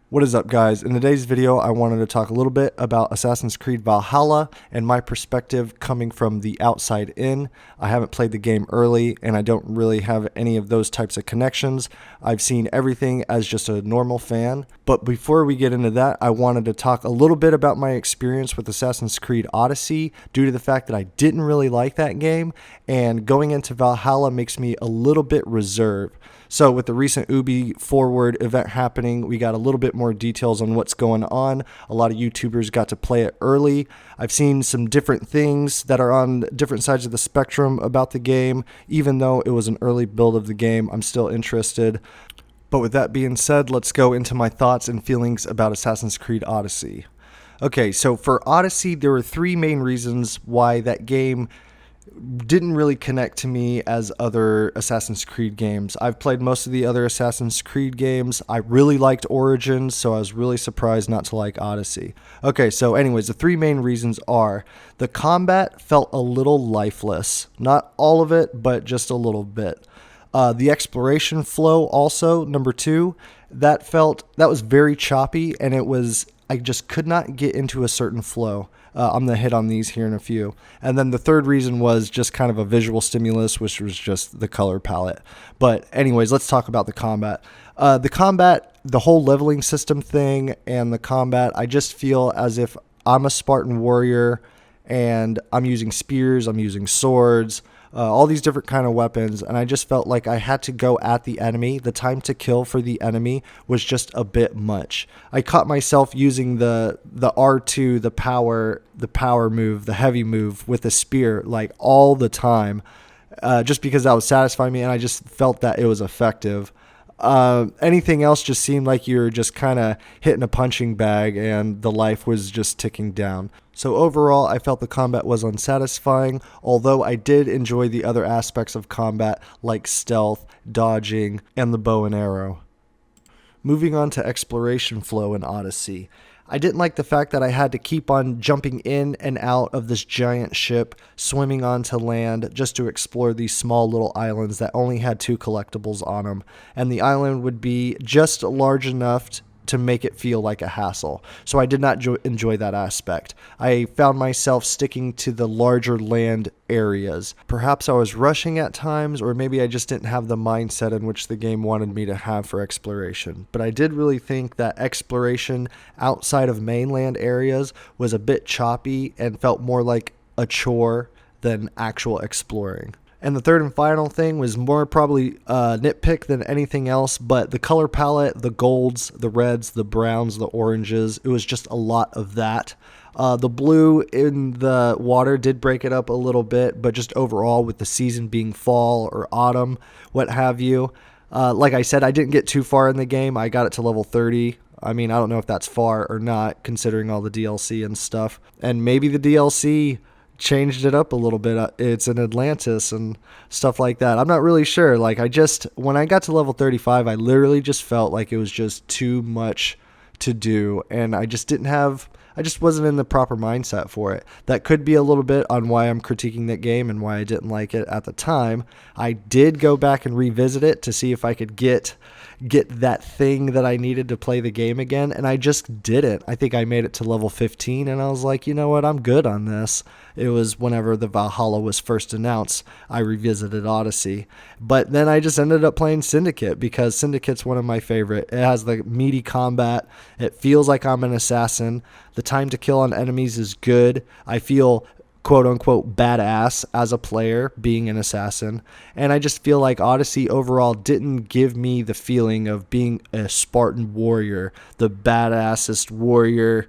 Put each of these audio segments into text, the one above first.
What is up, guys? In today's video, I wanted to talk a little bit about Assassin's Creed Valhalla and my perspective coming from the outside in. I haven't played the game early, and I don't really have any of those types of connections. I've seen everything as just a normal fan. But before we get into that, I wanted to talk a little bit about my experience with Assassin's Creed Odyssey due to the fact that I didn't really like that game, and going into Valhalla makes me a little bit reserved. So with the recent Ubi Forward event happening, we got a little bit more details on what's going on. A lot of YouTubers got to play it early. I've seen some different things that are on different sides of the spectrum about the game. Even though it was an early build of the game, I'm still interested. But with that being said, let's go into my thoughts and feelings about Assassin's Creed Odyssey. Okay, so for Odyssey, there were three main reasons why that game didn't really connect to me as other Assassin's Creed games. I've played most of the other Assassin's Creed games. I really liked Origins, so I was really surprised not to like Odyssey. Okay, so anyways, the three main reasons are the combat felt a little lifeless. Not all of it, but just a little bit. The exploration flow also, number two, that was very choppy, and I just could not get into a certain flow. I'm going to hit on these here in a few. And then the third reason was just kind of a visual stimulus, which was just the color palette. But anyways, let's talk about the combat. The whole leveling system thing and the combat, I just feel as if I'm a Spartan warrior and I'm using spears, I'm using swords, all these different kind of weapons, and I just felt like I had to go at the enemy. The time to kill for the enemy was just a bit much. I caught myself using the R2, the power move, the heavy move with a spear like all the time, just because that was satisfying me, and I just felt that it was effective. Anything else just seemed like you were just kind of hitting a punching bag and the life was just ticking down. So overall, I felt the combat was unsatisfying, although I did enjoy the other aspects of combat like stealth, dodging, and the bow and arrow. Moving on to exploration flow in Odyssey. I didn't like the fact that I had to keep on jumping in and out of this giant ship, swimming onto land just to explore these small little islands that only had two collectibles on them. And the island would be just large enough to make it feel like a hassle. So I did not enjoy that aspect. I found myself sticking to the larger land areas. Perhaps I was rushing at times, or maybe I just didn't have the mindset in which the game wanted me to have for exploration. But I did really think that exploration outside of mainland areas was a bit choppy and felt more like a chore than actual exploring. And the third and final thing was more probably nitpick than anything else, but the color palette, the golds, the reds, the browns, the oranges, it was just a lot of that. The blue in the water did break it up a little bit, but just overall with the season being fall or autumn, what have you. Like I said, I didn't get too far in the game. I got it to level 30. I mean, I don't know if that's far or not, considering all the DLC and stuff. And maybe the DLC changed it up a little bit. It's in Atlantis and stuff like that. I'm not really sure. Like, when I got to level 35, I literally just felt like it was just too much to do, and I just wasn't in the proper mindset for it. That could be a little bit on why I'm critiquing that game and why I didn't like it at the time. I did go back and revisit it to see if I could get that thing that I needed to play the game again, and I just didn't. I think I made it to level 15, and I was like, you know what, I'm good on this. It was whenever the Valhalla was first announced, I revisited Odyssey. But then I just ended up playing Syndicate, because Syndicate's one of my favorite. It has the meaty combat. It feels like I'm an assassin. The time to kill on enemies is good. I feel quote-unquote badass as a player being an assassin, and I just feel like Odyssey overall didn't give me the feeling of being a Spartan warrior, the badassest warrior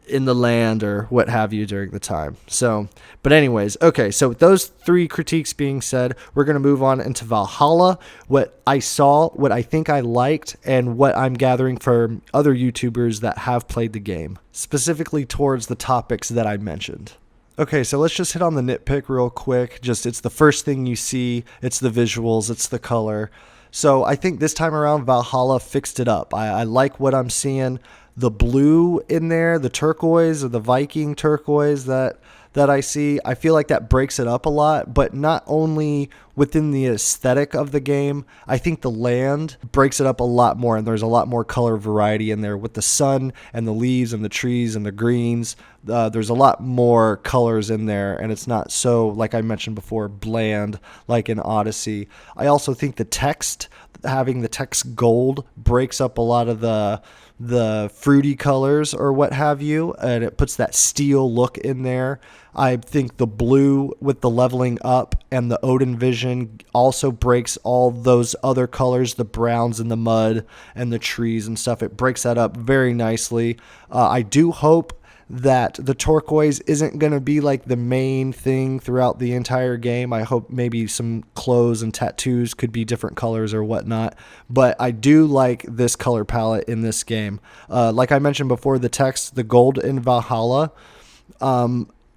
in the land or what have you during the time. So, but anyways, okay, so with those three critiques being said, we're going to move on into Valhalla. What I saw, what I think I liked, and what I'm gathering from other YouTubers that have played the game, specifically towards the topics that I mentioned. Okay, so let's just hit on the nitpick real quick. It's the first thing you see. It's the visuals. It's the color. So I think this time around, Valhalla fixed it up. I like what I'm seeing. The blue in there, the turquoise or the Viking turquoise that I see, I feel like that breaks it up a lot. But not only within the aesthetic of the game, I think the land breaks it up a lot more, and there's a lot more color variety in there with the sun and the leaves and the trees and the greens. There's a lot more colors in there, and it's not so, like I mentioned before, bland like in Odyssey. I also think the text, having the text gold, breaks up a lot of the fruity colors or what have you, and it puts that steel look in there. I think the blue with the leveling up and the Odin vision also breaks all those other colors, the browns and the mud and the trees and stuff. It breaks that up very nicely. I do hope that the turquoise isn't going to be like the main thing throughout the entire game. I hope maybe some clothes and tattoos could be different colors or whatnot. But I do like this color palette in this game. Like I mentioned before, the text, the gold in Valhalla,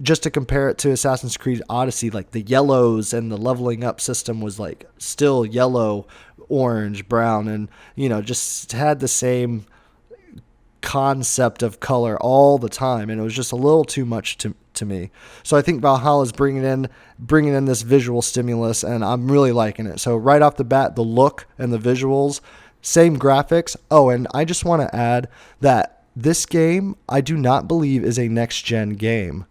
just to compare it to Assassin's Creed Odyssey, like the yellows and the leveling up system was like still yellow, orange, brown, and, you know, just had the same concept of color all the time, and it was just a little too much to me. So I think Valhalla is bringing in this visual stimulus, and I'm really liking it. So right off the bat, the look and the visuals, same graphics. Oh, and I just want to add that this game, I do not believe, is a next-gen game.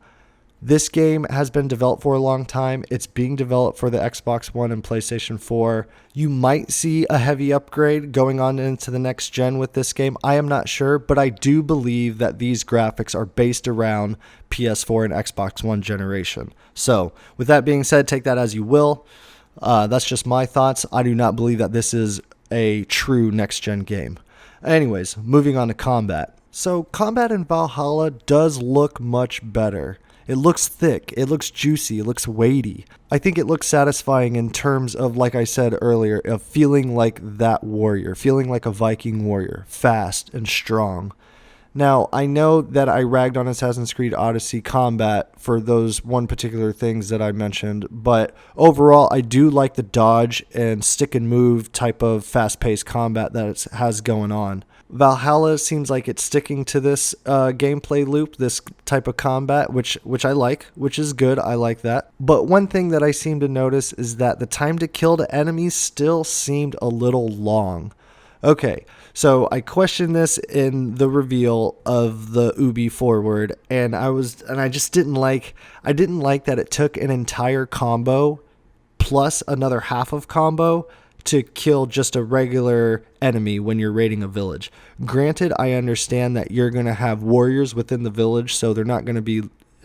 This game has been developed for a long time. It's being developed for the Xbox One and PlayStation 4. You might see a heavy upgrade going on into the next gen with this game. I am not sure, but I do believe that these graphics are based around PS4 and Xbox One generation. So, with that being said, take that as you will. That's just my thoughts. I do not believe that this is a true next gen game. Anyways, moving on to combat. So, combat in Valhalla does look much better. It looks thick, it looks juicy, it looks weighty. I think it looks satisfying in terms of, like I said earlier, of feeling like that warrior, feeling like a Viking warrior, fast and strong. Now, I know that I ragged on Assassin's Creed Odyssey combat for those one particular things that I mentioned, but overall, I do like the dodge and stick and move type of fast-paced combat that it has going on. Valhalla seems like it's sticking to this gameplay loop, this type of combat, which I like, which is good. I like that. But one thing that I seem to notice is that the time to kill the enemies still seemed a little long. Okay, so I questioned this in the reveal of the Ubi Forward, and I just didn't like that it took an entire combo plus another half of combo to kill just a regular enemy when you're raiding a village. Granted, I understand that you're going to have warriors within the village, so they're not going to be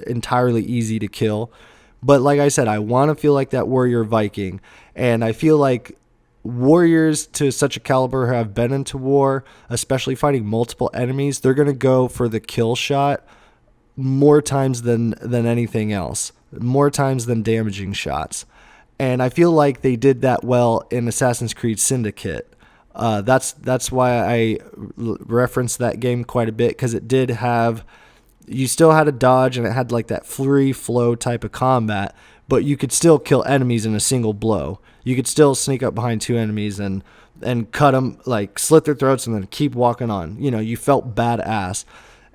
entirely easy to kill. But like I said, I want to feel like that warrior Viking, and I feel like warriors to such a caliber who have been into war, especially fighting multiple enemies, they're going to go for the kill shot more times than anything else, more times than damaging shots. And I feel like they did that well in Assassin's Creed Syndicate. That's why I referenced that game quite a bit, because it did have, you still had a dodge and it had like that free flow type of combat, but you could still kill enemies in a single blow. You could still sneak up behind two enemies and cut them, like slit their throats and then keep walking on. You know, you felt badass.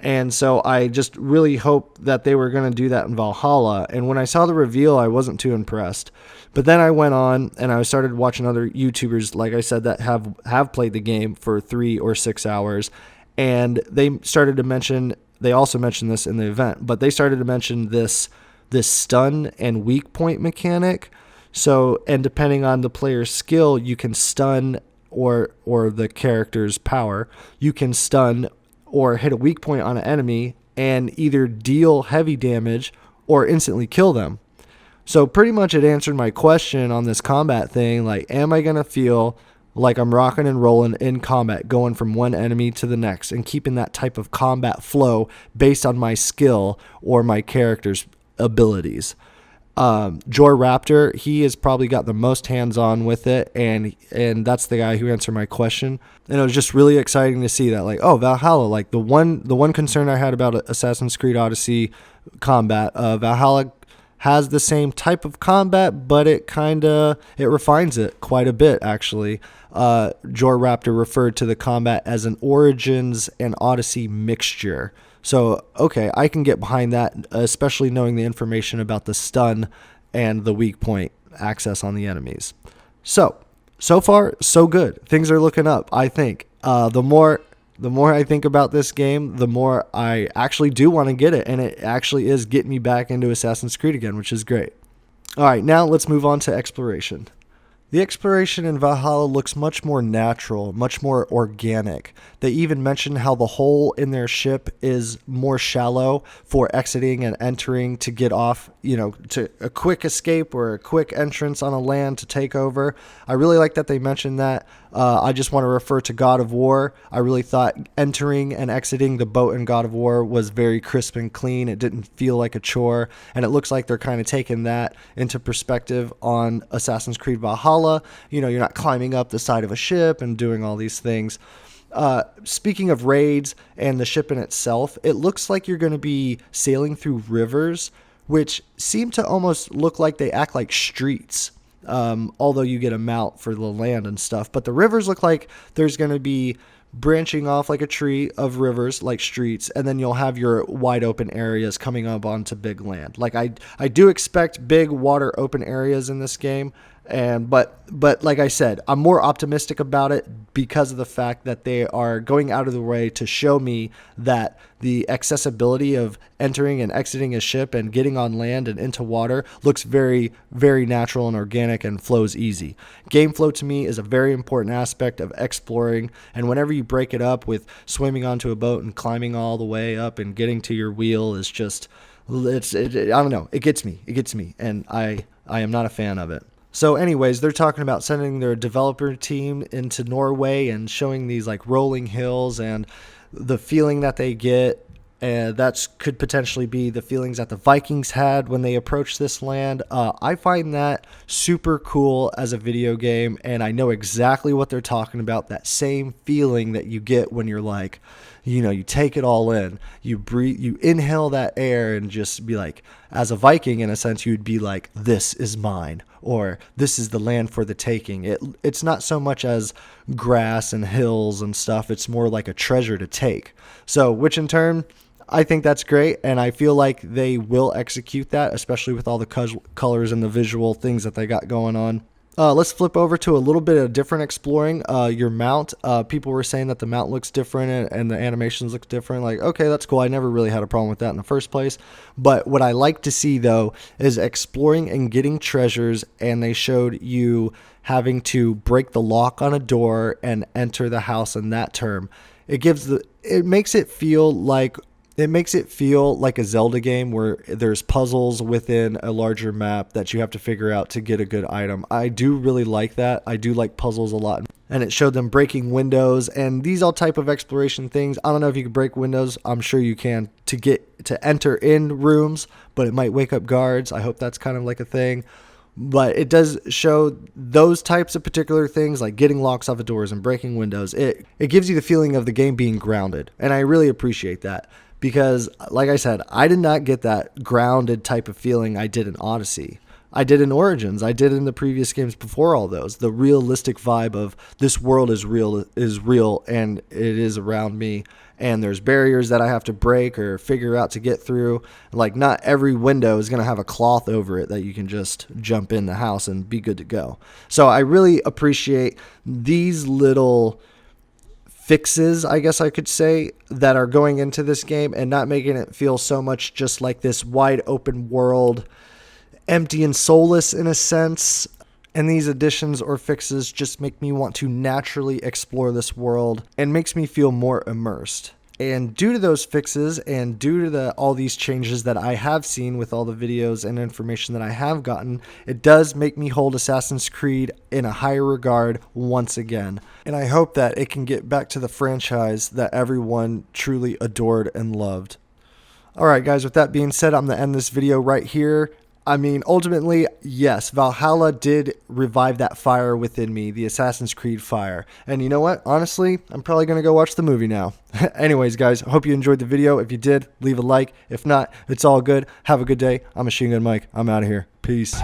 And so I just really hoped that they were going to do that in Valhalla. And when I saw the reveal, I wasn't too impressed. But then I went on and I started watching other YouTubers, like I said, that have played the game for 3 or 6 hours. And they started to mention, they also mentioned this in the event, but they started to mention this stun and weak point mechanic. So, and depending on the player's skill, you can stun or the character's power, you can stun or hit a weak point on an enemy and either deal heavy damage or instantly kill them. So pretty much it answered my question on this combat thing, like, am I going to feel like I'm rocking and rolling in combat, going from one enemy to the next and keeping that type of combat flow based on my skill or my character's abilities? Jor Raptor, he has probably got the most hands-on with it, and that's the guy who answered my question. And it was just really exciting to see that, like, oh, Valhalla, like the one concern I had about Assassin's Creed Odyssey combat, Valhalla has the same type of combat, but it refines it quite a bit, actually. Jor Raptor referred to the combat as an Origins and Odyssey mixture. So, okay, I can get behind that, especially knowing the information about the stun and the weak point access on the enemies. So far, so good. Things are looking up, I think. The more I think about this game, the more I actually do want to get it, and it actually is getting me back into Assassin's Creed again, which is great. All right, now let's move on to exploration. The exploration in Valhalla looks much more natural, much more organic. They even mention how the hole in their ship is more shallow for exiting and entering to get off, to a quick escape or a quick entrance on a land to take over. I really like that they mentioned that. I just want to refer to God of War. I really thought entering and exiting the boat in God of War was very crisp and clean. It didn't feel like a chore, and it looks like they're kind of taking that into perspective on Assassin's Creed Valhalla. You're not climbing up the side of a ship and doing all these things. Speaking of raids and the ship in itself, it looks like you're going to be sailing through rivers, which seem to almost look like they act like streets. Although you get a mount for the land and stuff. But the rivers look like there's going to be branching off like a tree of rivers, like streets, and then you'll have your wide open areas coming up onto big land. Like I do expect big water open areas in this game. But like I said, I'm more optimistic about it because of the fact that they are going out of the way to show me that the accessibility of entering and exiting a ship and getting on land and into water looks very, very natural and organic and flows easy. Game flow to me is a very important aspect of exploring, and whenever you break it up with swimming onto a boat and climbing all the way up and getting to your wheel is just, I don't know, it gets me, and I am not a fan of it. So anyways, they're talking about sending their developer team into Norway and showing these like rolling hills and the feeling that they get. That could potentially be the feelings that the Vikings had when they approached this land. I find that super cool as a video game, and I know exactly what they're talking about. That same feeling that you get when you're like, you take it all in, you breathe, you inhale that air and just be like, as a Viking, in a sense, you'd be like, this is mine, or this is the land for the taking. It's not so much as grass and hills and stuff. It's more like a treasure to take. So, which in turn, I think that's great, and I feel like they will execute that, especially with all the colors and the visual things that they got going on. Let's flip over to a little bit of different exploring. Your mount. People were saying that the mount looks different and the animations look different. Like, okay, that's cool. I never really had a problem with that in the first place. But what I like to see, though, is exploring and getting treasures, and they showed you having to break the lock on a door and enter the house in that term. It makes it feel like a Zelda game where there's puzzles within a larger map that you have to figure out to get a good item. I do really like that. I do like puzzles a lot. And it showed them breaking windows and these all type of exploration things. I don't know if you can break windows. I'm sure you can to enter in rooms, but it might wake up guards. I hope that's kind of like a thing. But it does show those types of particular things, like getting locks off of doors and breaking windows. It gives you the feeling of the game being grounded, and I really appreciate that. Because, like I said, I did not get that grounded type of feeling I did in Odyssey. I did in Origins. I did in the previous games before all those. The realistic vibe of this world is real, and it is around me. And there's barriers that I have to break or figure out to get through. Like, not every window is going to have a cloth over it that you can just jump in the house and be good to go. So I really appreciate these little fixes, I guess I could say, that are going into this game and not making it feel so much just like this wide open world, empty and soulless in a sense. And these additions or fixes just make me want to naturally explore this world and makes me feel more immersed. And due to those fixes and due to all these changes that I have seen with all the videos and information that I have gotten, it does make me hold Assassin's Creed in a higher regard once again. And I hope that it can get back to the franchise that everyone truly adored and loved. Alright guys, with that being said, I'm going to end this video right here. I mean, ultimately, yes, Valhalla did revive that fire within me, the Assassin's Creed fire. And you know what? Honestly, I'm probably going to go watch the movie now. Anyways, guys, I hope you enjoyed the video. If you did, leave a like. If not, it's all good. Have a good day. I'm Machine Gun Mike. I'm out of here. Peace.